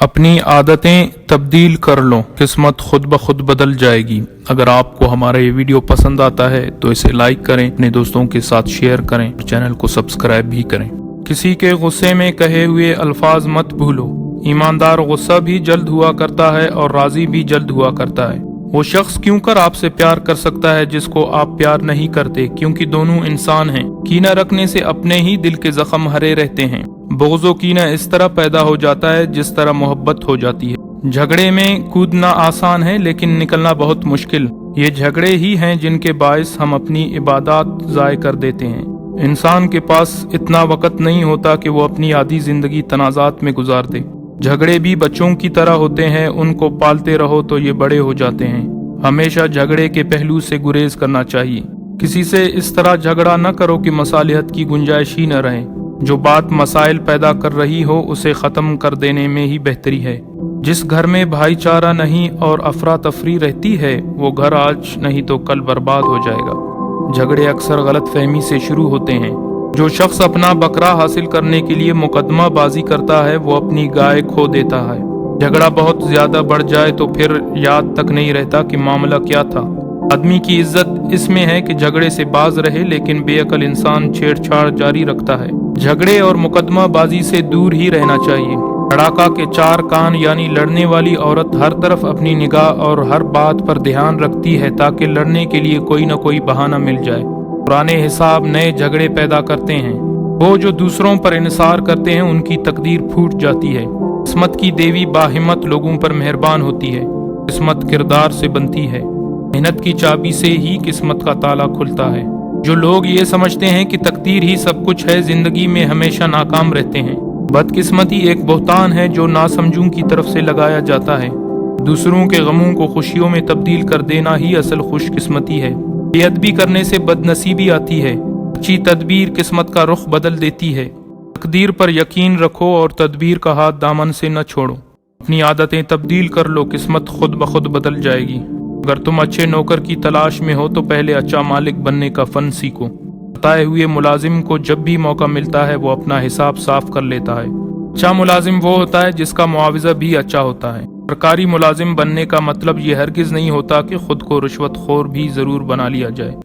अपनी आदतें तब्दील कर लो, किस्मत खुद ब खुद बदल जाएगी। अगर आपको हमारा ये वीडियो पसंद आता है तो इसे लाइक करें, अपने दोस्तों के साथ शेयर करें और चैनल को सब्सक्राइब भी करें। किसी के गुस्से में कहे हुए अल्फाज मत भूलो। ईमानदार गुस्सा भी जल्द हुआ करता है और राजी भी जल्द हुआ करता है। वो शख्स क्यों कर आपसे प्यार कर सकता है जिसको आप प्यार नहीं करते, क्योंकि दोनों इंसान हैं। कीना रखने से अपने ही दिल के जख्म हरे रहते हैं। बुग़्ज़ कीना इस तरह पैदा हो जाता है जिस तरह मोहब्बत हो जाती है। झगड़े में कूदना आसान है लेकिन निकलना बहुत मुश्किल। ये झगड़े ही हैं जिनके बायस हम अपनी इबादत ज़ाय कर देते हैं। इंसान के पास इतना वक़्त नहीं होता कि वो अपनी आधी ज़िंदगी तनाज़ात में गुजार दे। झगड़े भी बच्चों की तरह होते हैं, उनको पालते रहो तो ये बड़े हो जाते हैं। हमेशा झगड़े के पहलू से गुरेज करना चाहिए। किसी से इस तरह झगड़ा न करो कि मसालिहत की गुंजाइश ही न रहे। जो बात मसाइल पैदा कर रही हो उसे ख़त्म कर देने में ही बेहतरी है। जिस घर में भाईचारा नहीं और अफरा तफरी रहती है वो घर आज नहीं तो कल बर्बाद हो जाएगा। झगड़े अक्सर गलत फहमी से शुरू होते हैं। जो शख्स अपना बकरा हासिल करने के लिए मुकदमा बाजी करता है वो अपनी गाय खो देता है। झगड़ा बहुत ज्यादा बढ़ जाए तो फिर याद तक नहीं रहता कि मामला क्या था। आदमी की इज्जत इसमें है कि झगड़े से बाज रहे, लेकिन बेअकल इंसान छेड़छाड़ जारी रखता है। झगड़े और मुकदमा बाजी से दूर ही रहना चाहिए। लड़ाका के चार कान यानी लड़ने वाली औरत हर तरफ अपनी निगाह और हर बात पर ध्यान रखती है ताकि लड़ने के लिए कोई न कोई बहाना मिल जाए। पुराने हिसाब नए झगड़े पैदा करते हैं। वो जो दूसरों पर इन्सार करते हैं उनकी तकदीर फूट जाती है। किस्मत की देवी बाहिम्मत लोगों पर मेहरबान होती है। किस्मत किरदार से बनती है। मेहनत की चाबी से ही किस्मत का ताला खुलता है। जो लोग ये समझते हैं कि तकदीर ही सब कुछ है, जिंदगी में हमेशा नाकाम रहते हैं। बदकिस्मती एक बहतान है जो नासमझों की तरफ से लगाया जाता है। दूसरों के गमों को खुशियों में तब्दील कर देना ही असल खुशकिस्मती है। बेअदबी करने से बदनसीबी आती है। अच्छी तदबीर किस्मत का रुख बदल देती है। तकदीर पर यकीन रखो और तदबीर का हाथ दामन से न छोड़ो। अपनी आदतें तब्दील कर लो, किस्मत खुद ब खुद बदल जाएगी। अगर तुम अच्छे नौकर की तलाश में हो तो पहले अच्छा मालिक बनने का फन सीखो। बताए हुए मुलाजिम को जब भी मौका मिलता है वो अपना हिसाब साफ कर लेता है। अच्छा मुलाजिम वो होता है जिसका मुआवजा भी अच्छा होता है। सरकारी मुलाजिम बनने का मतलब ये हरगिज नहीं होता कि खुद को रिश्वतखोर भी जरूर बना लिया जाए।